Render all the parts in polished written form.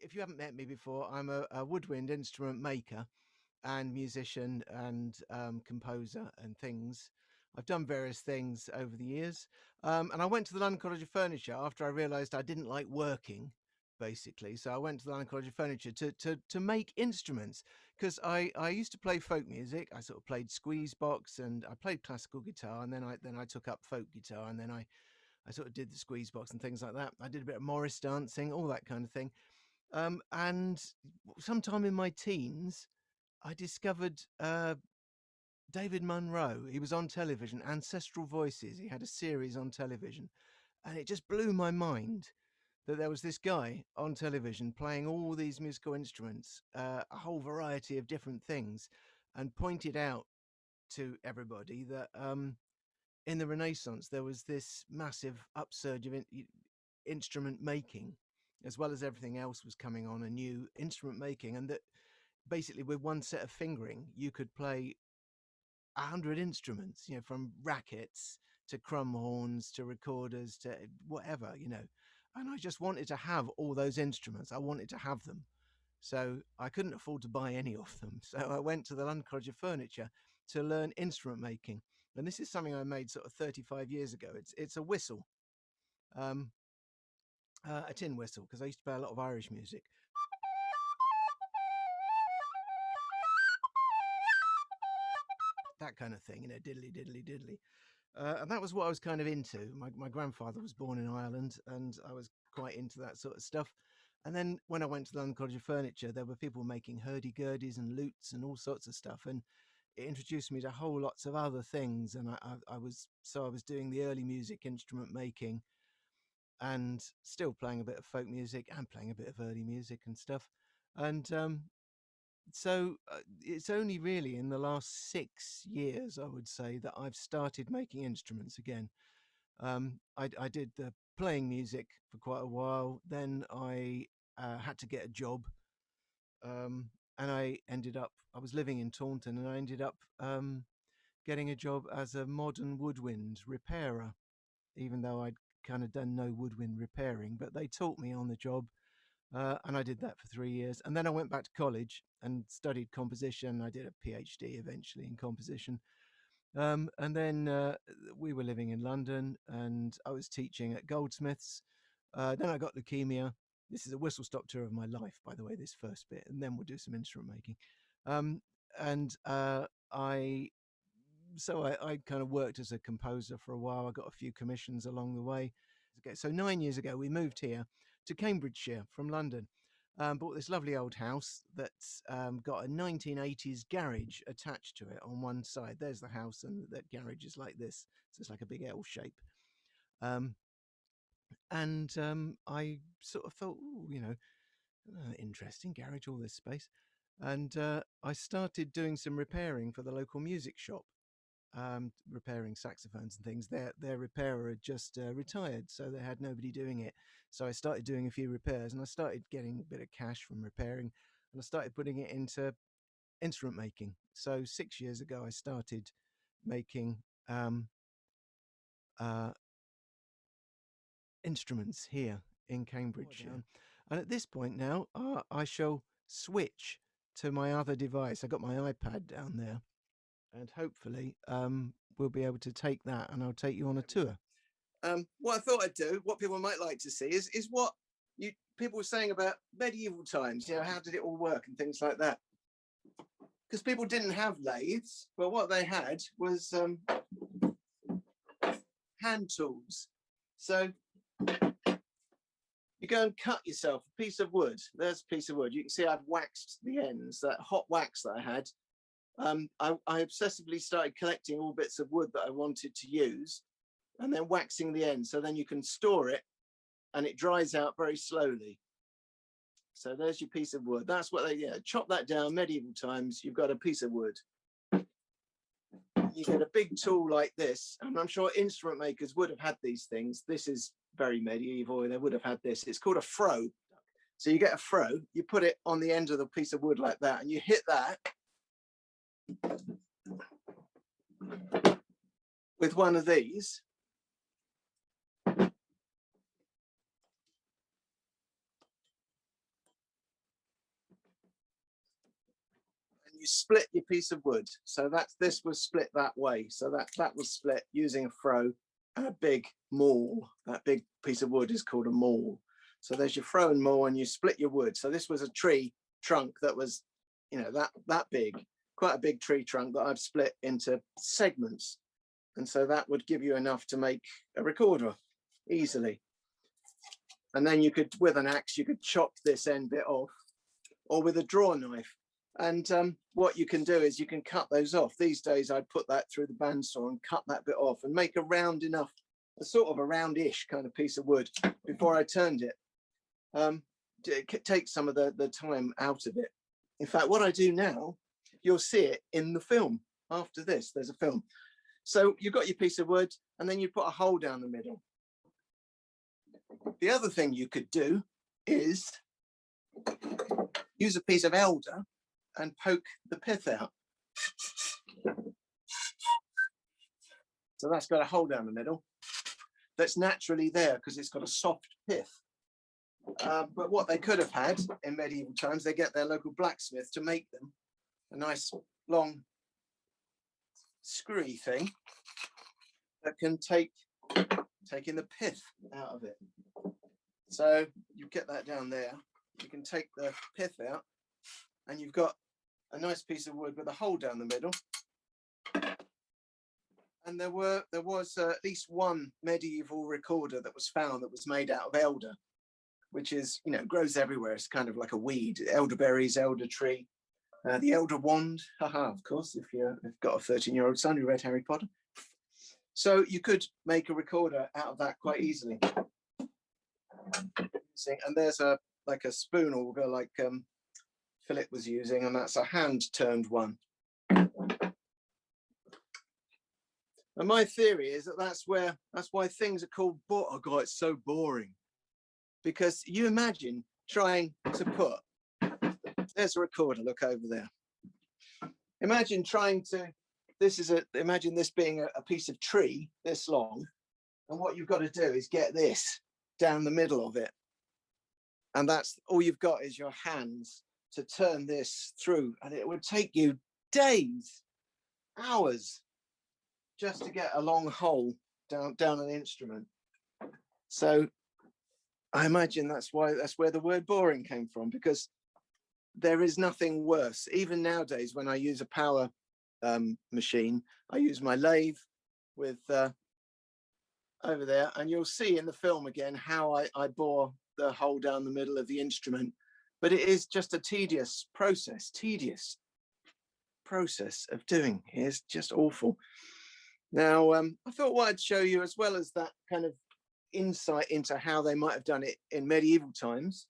if you haven't met me before, I'm a woodwind instrument maker and musician and composer and things. I've done various things over the years. And I went to the London College of Furniture after I realised I didn't like working, basically. So I went to the London College of Furniture to make instruments because I used to play folk music. I sort of played squeeze box and I played classical guitar, and then I took up folk guitar, and then I sort of did the squeeze box and things like that. I did a bit of Morris dancing, all that kind of thing. And sometime in my teens, I discovered David Munro. He was on television, Ancestral Voices. He had a series on television, and it just blew my mind that there was this guy on television playing all these musical instruments, a whole variety of different things, and pointed out to everybody that in the Renaissance there was this massive upsurge of instrument making, as well as everything else was coming on, a new instrument making, and that basically with one set of fingering you could play 100 instruments, from rackets to crumb horns to recorders to whatever. And I just wanted to have all those instruments. I wanted to have them. So I couldn't afford to buy any of them. So I went to the London College of Furniture to learn instrument making. And this is something I made sort of 35 years ago. It's a whistle, um, a tin whistle, because I used to play a lot of Irish music. That kind of thing, diddly, diddly, diddly. And that was what I was kind of into. My grandfather was born in Ireland, and I was quite into that sort of stuff. And then when I went to the London College of Furniture, there were people making hurdy-gurdies and lutes and all sorts of stuff. And it introduced me to whole lots of other things. And I was doing the early music instrument making and still playing a bit of folk music and playing a bit of early music and stuff. And so it's only really in the last 6 years, I would say, that I've started making instruments again. I did the playing music for quite a while. Then I had to get a job, and I was living in Taunton, and I ended up getting a job as a modern woodwind repairer, even though I'd kind of done no woodwind repairing. But they taught me on the job. And I did that for 3 years. And then I went back to college and studied composition. I did a PhD eventually in composition. And then we were living in London, and I was teaching at Goldsmiths. Then I got leukemia. This is a whistle stop tour of my life, by the way, this first bit, and then we'll do some instrument making. And I kind of worked as a composer for a while. I got a few commissions along the way. Okay, so 9 years ago, we moved here to Cambridgeshire from London. Bought this lovely old house that's got a 1980s garage attached to it on one side. There's the house, and that garage is like this. So it's like a big L shape. And I sort of thought, interesting garage, all this space. And I started doing some repairing for the local music shop. Repairing saxophones and things. Their repairer had just retired, so they had nobody doing it. So I started doing a few repairs, and I started getting a bit of cash from repairing, and I started putting it into instrument making. So 6 years ago, I started making instruments here in Cambridgeshire. And at this point now, I shall switch to my other device. I got my iPad down there, and hopefully we'll be able to take that, and I'll take you on a tour. What I thought I'd do, what people might like to see, is what people were saying about medieval times. How did it all work and things like that? Because people didn't have lathes, but what they had was hand tools. So you go and cut yourself a piece of wood. There's a piece of wood. You can see I've waxed the ends, that hot wax that I had. I obsessively started collecting all bits of wood that I wanted to use, and then waxing the ends, so then you can store it and it dries out very slowly. So there's your piece of wood. That's what they chop that down. Medieval times, you've got a piece of wood. You get a big tool like this, and I'm sure instrument makers would have had these things. This is very medieval. They would have had this. It's called a froe. So you get a froe, you put it on the end of the piece of wood like that, and you hit that with one of these. you split your piece of wood. So this was split that way. So that was split using a froe and a big maul. That big piece of wood is called a maul. So there's your froe and maul, and you split your wood. So this was a tree trunk that was, you know, that big, quite a big tree trunk that I've split into segments. And so that would give you enough to make a recorder easily. And then you could, with an axe, you could chop this end bit off, or with a draw knife. And what you can do is you can cut those off. These days I'd put that through the bandsaw and cut that bit off and make a round enough, a sort of a roundish kind of piece of wood before I turned it. It takes some of the time out of it. In fact, what I do now, you'll see it in the film. After this, there's a film. So you've got your piece of wood, and then you put a hole down the middle. The other thing you could do is use a piece of elder and poke the pith out. So that's got a hole down the middle. That's naturally there because it's got a soft pith. But what they could have had in medieval times, they get their local blacksmith to make them a nice long screwy thing that can taking the pith out of it. So you get that down there, you can take the pith out, and you've got a nice piece of wood with a hole down the middle. And there was at least one medieval recorder that was found that was made out of elder, which is, you know, grows everywhere. It's kind of like a weed. Elderberries, elder tree, the elder wand, haha, of course, if you've got a 13-year-old son who read Harry Potter. So you could make a recorder out of that quite easily. And there's like a spoon auger like Philip was using, and that's a hand-turned one. And my theory is that's why things are called oh God, it's so boring. Because you imagine trying to put, there's a recorder, look over there. Imagine trying to, imagine this being a piece of tree this long, and what you've got to do is get this down the middle of it. And that's all you've got is your hands to turn this through. And it would take you days, hours, just to get a long hole down an instrument. So I imagine that's where the word boring came from, because there is nothing worse. Even nowadays, when I use a power machine, I use my lathe with over there, and you'll see in the film again how I bore the hole down the middle of the instrument. But it is just a tedious process of doing. It's just awful. Now, I thought what I'd show you, as well as that kind of insight into how they might have done it in medieval times,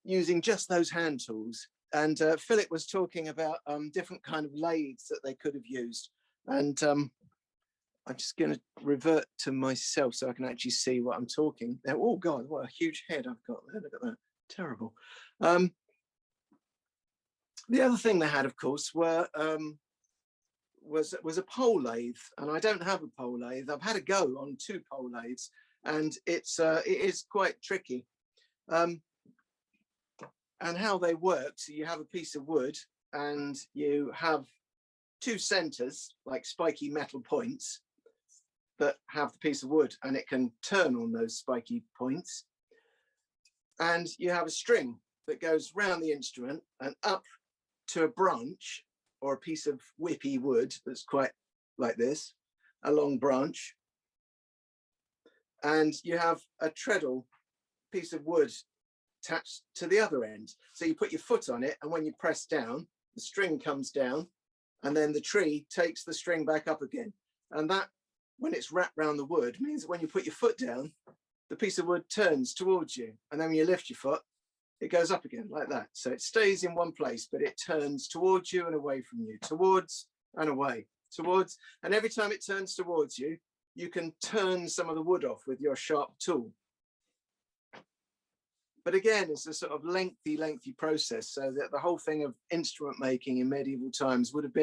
using just those hand tools. And Philip was talking about different kind of lathes that they could have used. And I'm just going to revert to myself so I can actually see what I'm talking. Oh God, what a huge head I've got there. Look at that. Terrible. The other thing they had, of course, was a pole lathe, and I don't have a pole lathe. I've had a go on 2 pole lathes, and it is quite tricky. And how they work, so you have a piece of wood and you have 2 centers, like spiky metal points, that have the piece of wood, and it can turn on those spiky points. And you have a string that goes round the instrument and up to a branch or a piece of whippy wood that's quite like this, a long branch. And you have a treadle piece of wood attached to the other end. So you put your foot on it, and when you press down, the string comes down, and then the tree takes the string back up again. And that, when it's wrapped around the wood, means that when you put your foot down, the piece of wood turns towards you. And then when you lift your foot, it goes up again like that. So it stays in one place, but it turns towards you and away from you, towards and away, towards. And every time it turns towards you, you can turn some of the wood off with your sharp tool. But again, it's a sort of lengthy process, so that the whole thing of instrument making in medieval times would have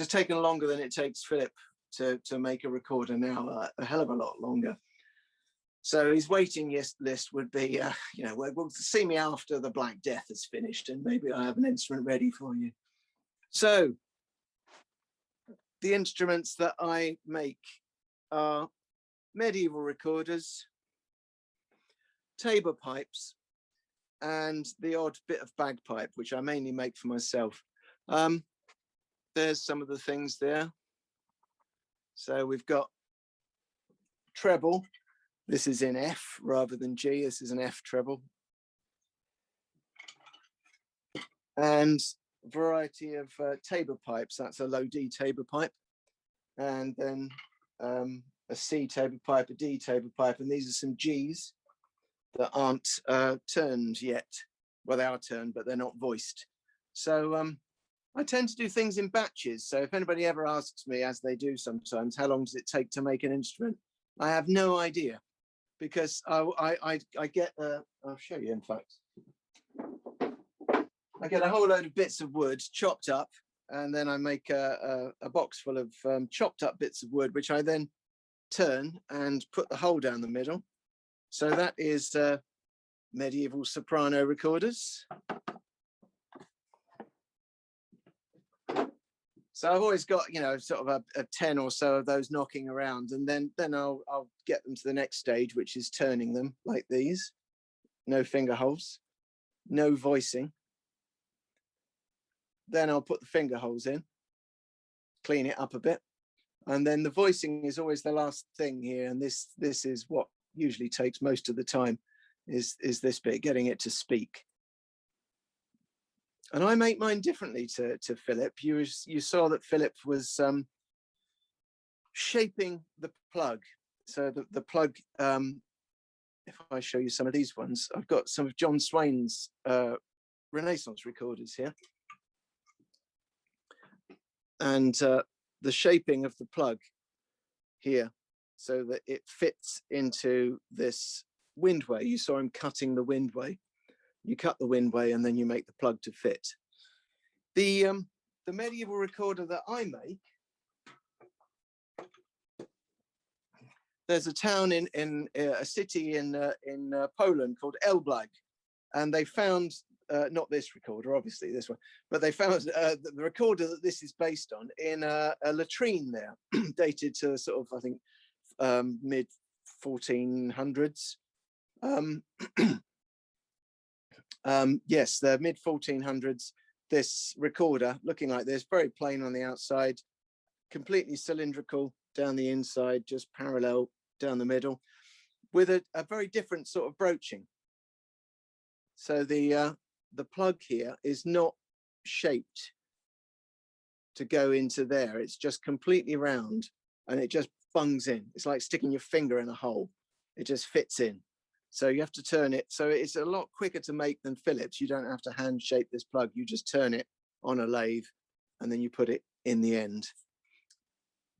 taken longer than it takes Philip to make a recorder now, a hell of a lot longer. So his waiting list would be, we'll see me after the Black Death is finished, and maybe I have an instrument ready for you. So the instruments that I make are medieval recorders, tabor pipes, and the odd bit of bagpipe, which I mainly make for myself. There's some of the things there. So we've got treble. This is in F rather than G. This is an F treble. And a variety of tabor pipes. That's a low D tabor pipe. And then a C tabor pipe, a D tabor pipe. And these are some Gs that aren't turned yet. Well, they are turned, but they're not voiced. So I tend to do things in batches. So if anybody ever asks me, as they do sometimes, how long does it take to make an instrument? I have no idea, because I get, I'll show you in fact. I get a whole load of bits of wood chopped up, and then I make a box full of chopped up bits of wood, which I then turn and put the hole down the middle. So that is medieval soprano recorders. So I've always got, you know, sort of a 10 or so of those knocking around, and then I'll get them to the next stage, which is turning them like these. No finger holes, no voicing. Then I'll put the finger holes in, clean it up a bit. And then the voicing is always the last thing here. And this is what usually takes most of the time, is this bit, getting it to speak. And I make mine differently to Philip. You saw that Philip was shaping the plug. So the plug, if I show you some of these ones, I've got some of John Swain's Renaissance recorders here. And the shaping of the plug here, so that it fits into this windway. You saw him cutting the windway. You cut the windway and then you make the plug to fit. The medieval recorder that I make, there's a town in a city in Poland called Elbląg, and they found not this recorder, obviously this one, but they found the recorder that this is based on in a latrine there, dated to sort of, I think, mid 1400s. Yes, the mid 1400s. This recorder, looking like this, very plain on the outside, completely cylindrical down the inside, just parallel down the middle, with a very different sort of broaching. So the plug here is not shaped to go into there. It's just completely round, and it just bungs in. It's like sticking your finger in a hole. It just fits in. So you have to turn it. So it's a lot quicker to make than Philips. You don't have to hand shape this plug. You just turn it on a lathe and then you put it in the end.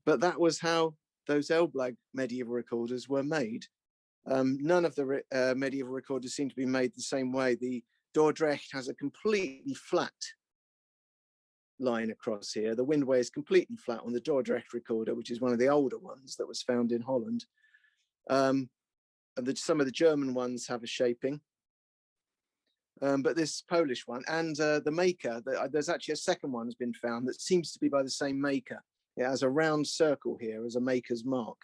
But that was how those Elbląg medieval recorders were made. None of the medieval recorders seem to be made the same way. The Dordrecht has a completely flat line across here. The windway is completely flat on the Dordrecht recorder, which is one of the older ones that was found in Holland. And some of the German ones have a shaping, but this Polish one and the maker, there's actually a second one has been found that seems to be by the same maker. It has a round circle here as a maker's mark,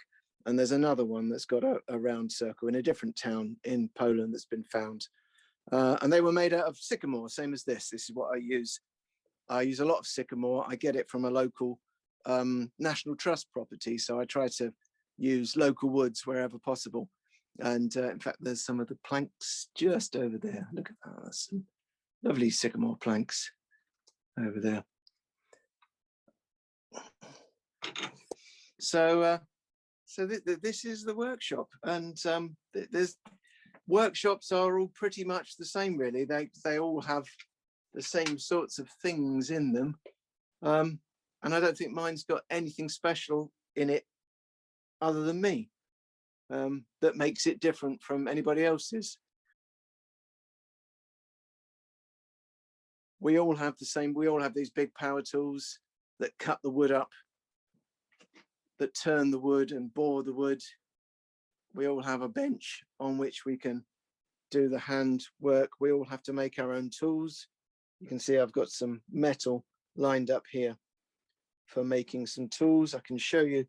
and there's another one that's got a round circle in a different town in Poland that's been found, and they were made out of sycamore, same as this. This is what I use. I use a lot of sycamore. I get it from a local National Trust property, so I try to use local woods wherever possible. And in fact, there's some of the planks just over there. Look at that. That's some lovely sycamore planks over there. So, this is the workshop, and there's workshops are all pretty much the same, really. They all have the same sorts of things in them, and I don't think mine's got anything special in it other than me. That makes it different from anybody else's. We all have the same, we all have these big power tools that cut the wood up, that turn the wood and bore the wood. We all have a bench on which we can do the hand work. We all have to make our own tools. You can see I've got some metal lined up here for making some tools. I can show you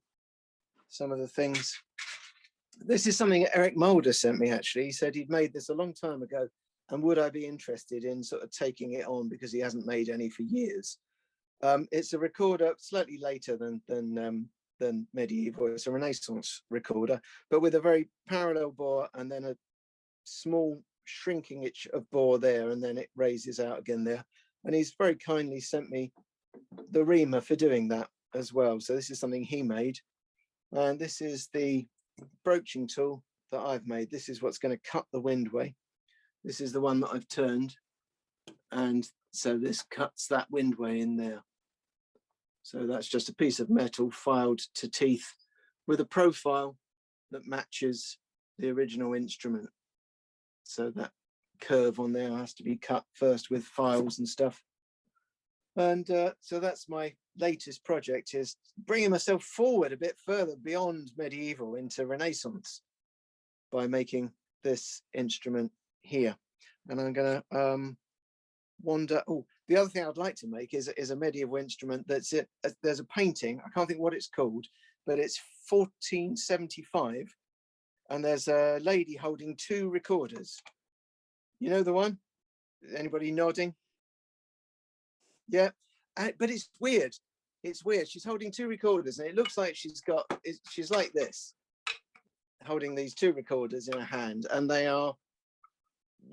some of the things. This is something Eric Mulder sent me, actually. He said he'd made this a long time ago, and would I be interested in sort of taking it on, because he hasn't made any for years. It's a recorder slightly later than medieval. It's a Renaissance recorder, but with a very parallel bore and then a small shrinking of bore there, and then it raises out again there. And he's very kindly sent me the reamer for doing that as well. So this is something he made. And this is the broaching tool that I've made. This is what's going to cut the windway. This is the one that I've turned. And so this cuts that windway in there. So that's just a piece of metal filed to teeth with a profile that matches the original instrument. So that curve on there has to be cut first with files and stuff. And so that's my latest project, is bringing myself forward a bit further beyond medieval into Renaissance by making this instrument here. And I'm going to wander. Oh, the other thing I'd like to make is a medieval instrument that's it. There's a painting. I can't think what it's called, but it's 1475. And there's a lady holding 2 recorders. You know the one? Anybody nodding? Yeah, but it's weird. It's weird. She's holding 2 recorders, and it looks like she's like this, holding these 2 recorders in her hand, and they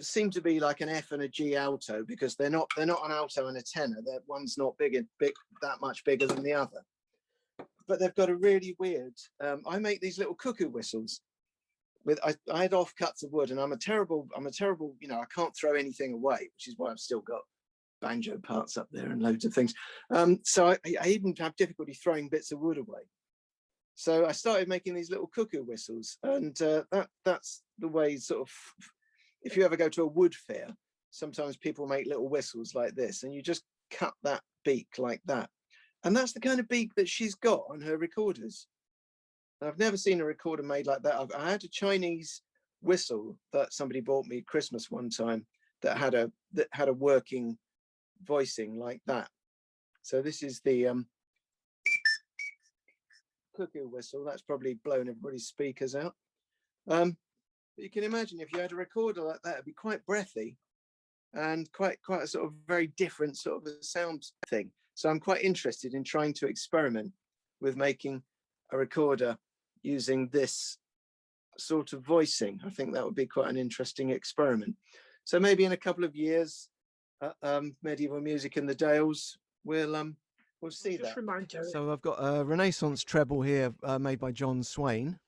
seem to be like an F and a G alto, because they're not an alto and a tenor. That one's not big that much bigger than the other. But they've got a really weird. I make these little cuckoo whistles. I had offcuts of wood, and I'm a terrible, I can't throw anything away, which is why I've still got banjo parts up there and loads of things. So I even have difficulty throwing bits of wood away. So I started making these little cuckoo whistles, and that's the way, sort of, if you ever go to a wood fair, sometimes people make little whistles like this, and you just cut that beak like that. And that's the kind of beak that she's got on her recorders. I've never seen a recorder made like that. I had a Chinese whistle that somebody bought me Christmas one time that had a working voicing like that. So this is the cuckoo whistle. That's probably blown everybody's speakers out. You can imagine if you had a recorder like that, it'd be quite breathy and quite a sort of very different sort of a sound thing. So I'm quite interested in trying to experiment with making a recorder using this sort of voicing. I think that would be quite an interesting experiment. So maybe in a couple of years, medieval music in the Dales, we'll see that. Remind Terry. So I've got a Renaissance treble here made by John Swain.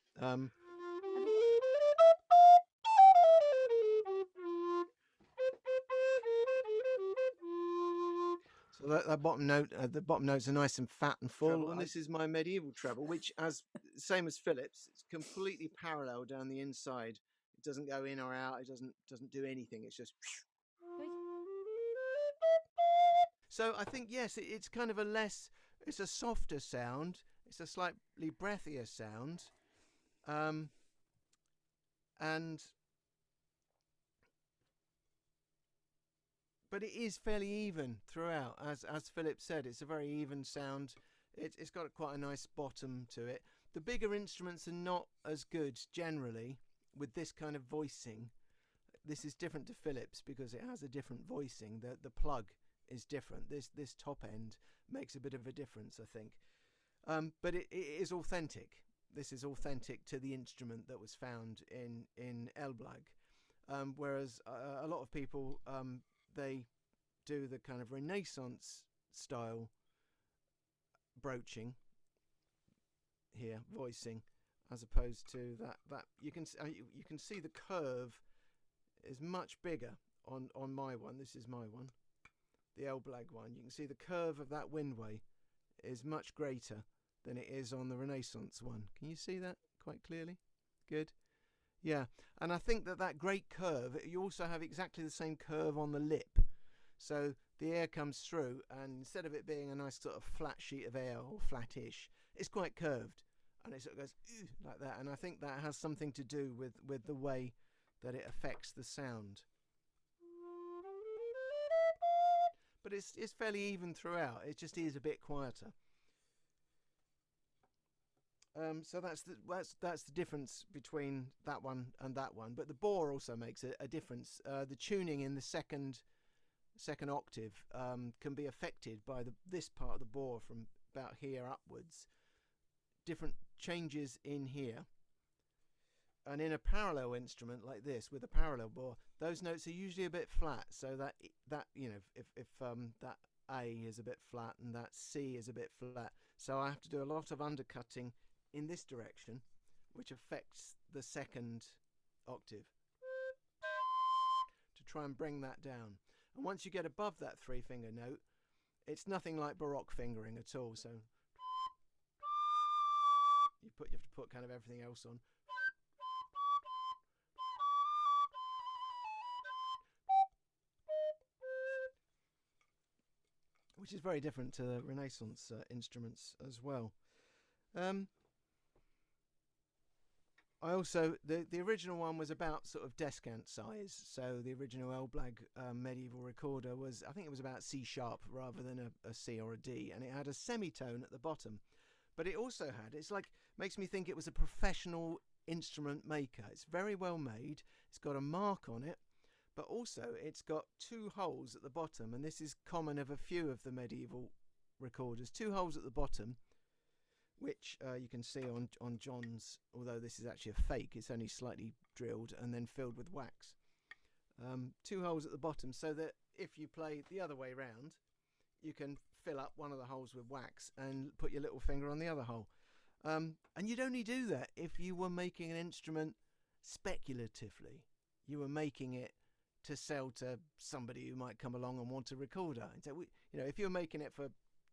So that bottom note, the bottom notes are nice and fat and full. Treble, and this is my medieval treble, which, same as Philip's, it's completely parallel down the inside. It doesn't go in or out. It doesn't do anything. It's just. So I think, yes, it's kind of it's a softer sound. It's a slightly breathier sound, but it is fairly even throughout. As Philip said, it's a very even sound. It's got quite a nice bottom to it. The bigger instruments are not as good generally with this kind of voicing. This is different to Philip's because it has a different voicing. The plug is different. This top end makes a bit of a difference, I think. But it is authentic. This is authentic to the instrument that was found in Elblag. Whereas a lot of people, they do the kind of Renaissance style broaching here, voicing, as opposed to that you can see the curve is much bigger on my one. This is my one, the Elblag one. You can see the curve of that windway is much greater than it is on the Renaissance one. Can you see that quite clearly? Good. Yeah, and I think that great curve, you also have exactly the same curve on the lip. So the air comes through, and instead of it being a nice sort of flat sheet of air or flattish, it's quite curved, and it sort of goes like that. And I think that has something to do with the way that it affects the sound. but it's fairly even throughout. It just is a bit quieter. So that's the difference between that one and that one. But the bore also makes a difference. The tuning in the second octave can be affected by this part of the bore from about here upwards. Different changes in here. And in a parallel instrument like this with a parallel bore, those notes are usually a bit flat. So that you know, if that A is a bit flat and that C is a bit flat, so I have to do a lot of undercutting in this direction, which affects the second octave, to try and bring that down. And once you get above that 3-finger note, it's nothing like Baroque fingering at all. So you have to put kind of everything else on. Which is very different to the Renaissance instruments as well. I also, the original one was about sort of descant size, so the original Elblag medieval recorder was, I think it was about C sharp rather than a C or a D, and it had a semitone at the bottom. But it also had, it's like, makes me think it was a professional instrument maker. It's very well made, it's got a mark on it, but also it's got 2 holes at the bottom, and this is common of a few of the medieval recorders. 2 holes at the bottom, which you can see on John's, although this is actually a fake, it's only slightly drilled and then filled with wax. 2 holes at the bottom, so that if you play the other way round, you can fill up one of the holes with wax and put your little finger on the other hole. And you'd only do that if you were making an instrument speculatively. You were making it to sell to somebody who might come along and want a recorder. And so, you know, if you're making it for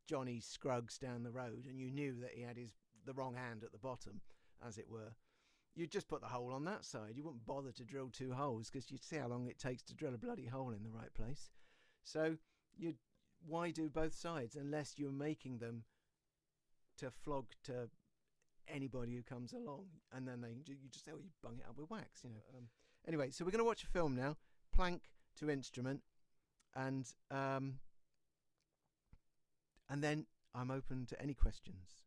Johnny Scruggs down the road and you knew that he had the wrong hand at the bottom, as it were, you'd just put the hole on that side. You wouldn't bother to drill 2 holes, because you'd see how long it takes to drill a bloody hole in the right place. So why do both sides unless you're making them to flog to anybody who comes along, and then you just say, oh, you bung it up with wax, you know. Anyway, so we're going to watch a film now, plank to instrument, and then I'm open to any questions.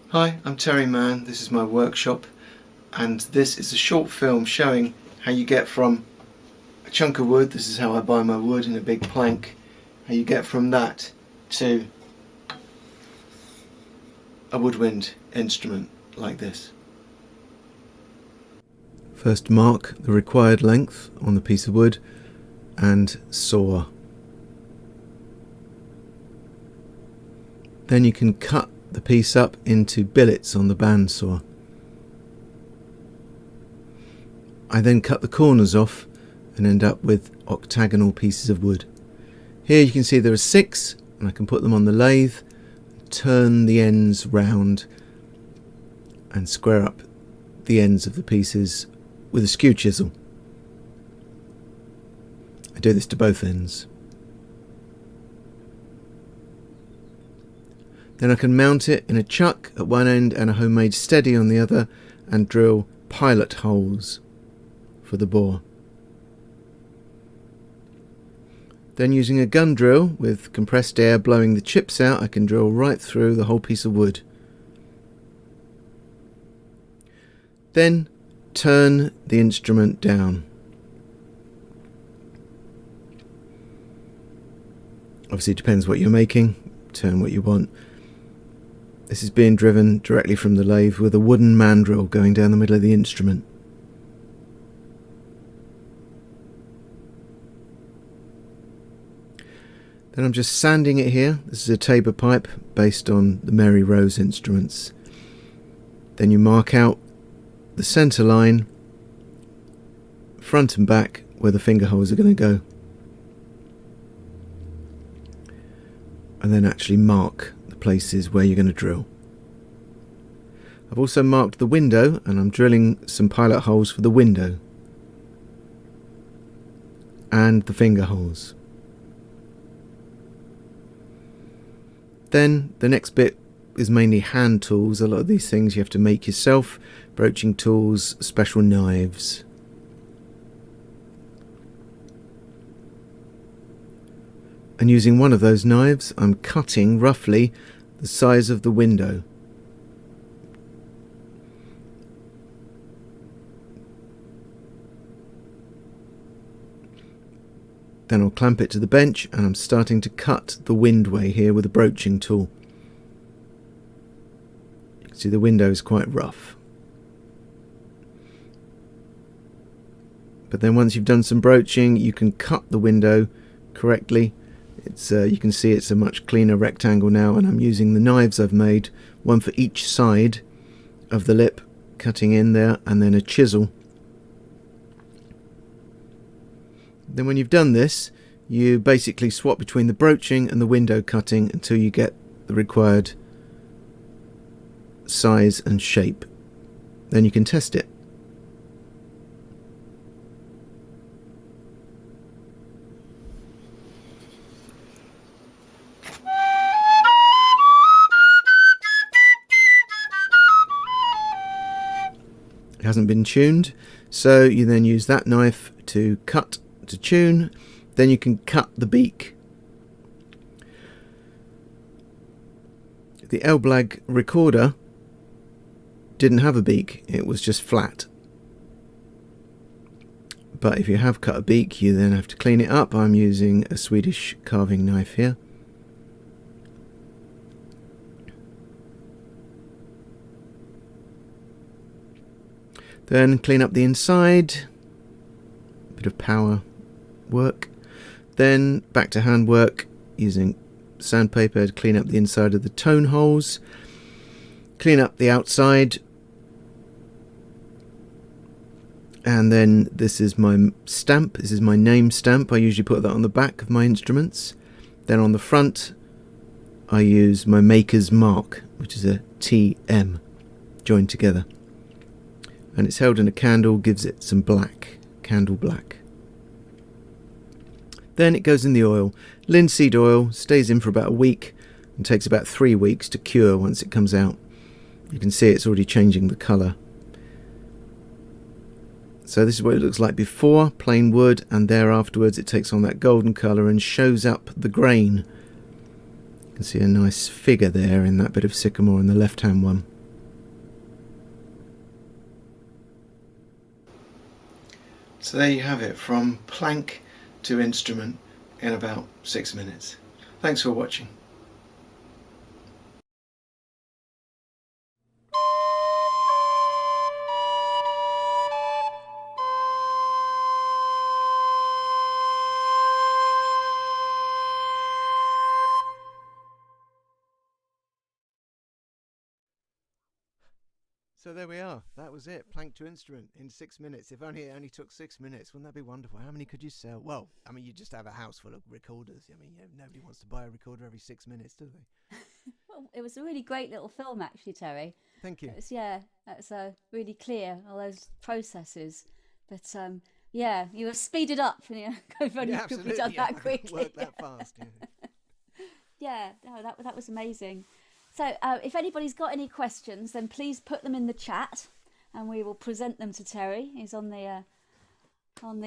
Hi, I'm Terry Mann. This is my workshop, and this is a short film showing how you get from a chunk of wood, this is how I buy my wood in a big plank, how you get from that to a woodwind instrument like this. First, mark the required length on the piece of wood and saw. Then you can cut the piece up into billets on the bandsaw. I then cut the corners off and end up with octagonal pieces of wood. Here you can see there are 6, and I can put them on the lathe, turn the ends round and square up the ends of the pieces with a skew chisel. I do this to both ends. Then I can mount it in a chuck at one end and a homemade steady on the other, and drill pilot holes for the bore. Then, using a gun drill with compressed air blowing the chips out, I can drill right through the whole piece of wood. Then turn the instrument down. Obviously it depends what you're making, turn what you want. This is being driven directly from the lathe with a wooden mandrel going down the middle of the instrument. Then I'm just sanding it here. This is a tabor pipe based on the Mary Rose instruments. Then you mark out the centre line, front and back, where the finger holes are going to go. And then actually mark the places where you're going to drill. I've also marked the window, and I'm drilling some pilot holes for the window and the finger holes. Then the next bit is mainly hand tools. A lot of these things you have to make yourself. Broaching tools, special knives. And using one of those knives, I'm cutting roughly the size of the window. Then I'll clamp it to the bench, and I'm starting to cut the windway here with a broaching tool. You can see the window is quite rough. But then once you've done some broaching, you can cut the window correctly. You can see it's a much cleaner rectangle now, and I'm using the knives I've made, one for each side of the lip, cutting in there, and then a chisel. Then when you've done this, you basically swap between the broaching and the window cutting until you get the required size and shape. Then you can test it. It hasn't been tuned, so you then use that knife to cut to tune. Then you can cut the beak. The Elblag recorder didn't have a beak, it was just flat. But if you have cut a beak, you then have to clean it up. I'm using a Swedish carving knife here. Then clean up the inside, bit of power work. Then back to handwork using sandpaper to clean up the inside of the tone holes. Clean up the outside. And then this is my stamp, this is my name stamp. I usually put that on the back of my instruments. Then on the front I use my maker's mark, which is a TM joined together. And it's held in a candle, gives it some black, candle black. Then it goes in the oil. Linseed oil stays in for about a week and takes about 3 weeks to cure once it comes out. You can see it's already changing the colour. So this is what it looks like before, plain wood, and there afterwards it takes on that golden colour and shows up the grain. You can see a nice figure there in that bit of sycamore in the left hand one. So there you have it, from plank to instrument in about 6 minutes. Thanks for watching. So there we are. That was it. Plank to instrument in 6 minutes. If only it only took 6 minutes, wouldn't that be wonderful? How many could you sell? Well, I mean, you just have a house full of recorders. I mean, nobody wants to buy a recorder every 6 minutes, do they? Well, it was a really great little film, actually, Terry. Thank you. It's really clear, all those processes. But yeah, you were speeded up. I've only Yeah, absolutely. done Yeah, that quickly. work that fast. Yeah. Yeah, no, that was amazing. So, if anybody's got any questions, then please put them in the chat, and we will present them to Terry. He's on the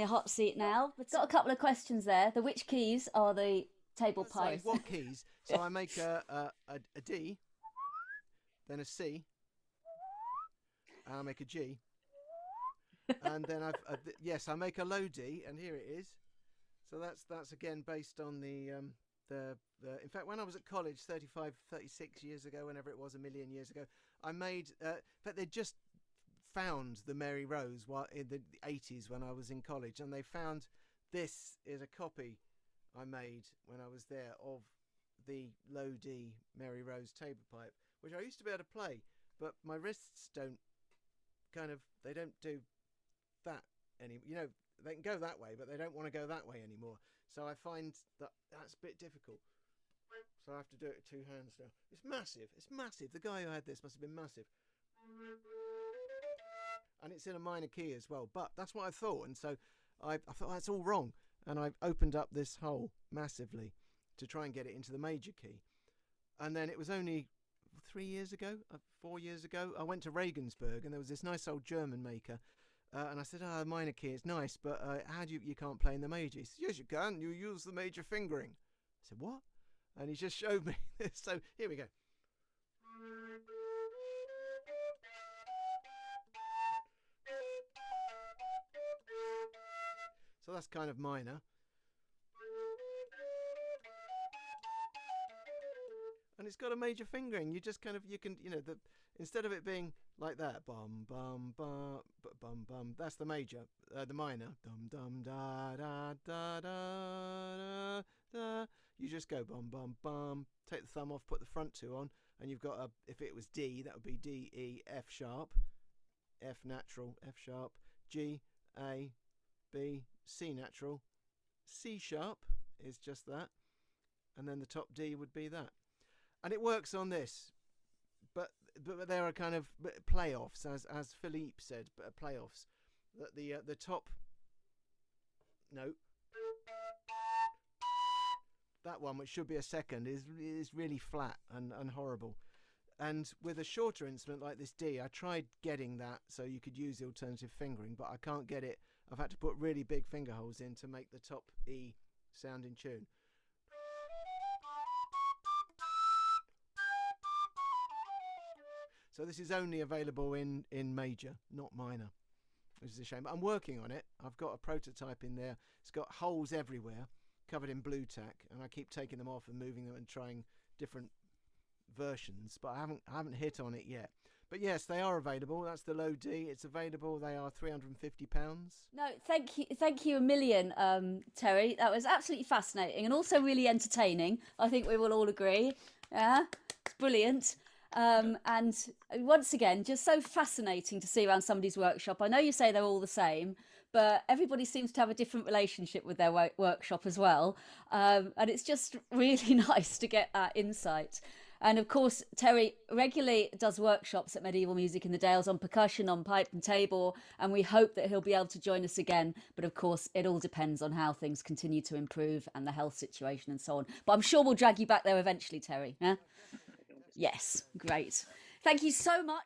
hot seat now. But got a couple of questions there. The which keys are the table Sorry, pipes? what keys? So I make a D, then a C, and I make a G, and then yes, I make a low D, and here it is. So that's again based on the in fact, when I was at college 35, 36 years ago, whenever it was, a million years ago, I made but they just found the Mary Rose in the 80s when I was in college, and they found this is a copy I made when I was there of the low D Mary Rose table pipe, which I used to be able to play, but my wrists don't they don't do that any, they can go that way, but they don't want to go that way anymore. So I find that's a bit difficult. So I have to do it with 2 hands now. It's massive. It's massive. The guy who had this must have been massive. And it's in a minor key as well. But that's what I thought. And so I thought that's all wrong. And I opened up this hole massively to try and get it into the major key. And then it was only 3 years ago, 4 years ago, I went to Regensburg and there was this nice old German maker. And I said, the minor key, it's nice, but how do you can't play in the major? He says, yes, you can. You use the major fingering. I said, what? And he just showed me this. So here we go. So that's kind of minor. And it's got a major fingering. You just kind of, you can, instead of it being like that, bum, bum, bum, bum, bum, that's the major, the minor, dum, dum, da, da, da, da, da, you just go bum, bum, bum, take the thumb off, put the front two on, and you've got if it was D, that would be D, E, F sharp, F natural, F sharp, G, A, B, C natural, C sharp is just that, and then the top D would be that. And it works on this, but there are kind of playoffs, as Philippe said, playoffs. That the top note, that one, which should be a second, is really flat and horrible. And with a shorter instrument like this D, I tried getting that so you could use the alternative fingering, but I can't get it. I've had to put really big finger holes in to make the top E sound in tune. So this is only available in major, not minor, which is a shame. But I'm working on it. I've got a prototype in there. It's got holes everywhere, covered in blue tack, and I keep taking them off and moving them and trying different versions. But I haven't hit on it yet. But yes, they are available. That's the low D. It's available. They are £350. No, thank you a million, Terry. That was absolutely fascinating and also really entertaining. I think we will all agree. Yeah, it's brilliant. And once again, just so fascinating to see around somebody's workshop. I know you say they're all the same, but everybody seems to have a different relationship with their workshop as well. And it's just really nice to get that insight. And of course, Terry regularly does workshops at Medieval Music in the Dales on percussion, on pipe and tabor, and we hope that he'll be able to join us again. But of course, it all depends on how things continue to improve and the health situation and so on. But I'm sure we'll drag you back there eventually, Terry. Yeah? Yes, great. Thank you so much.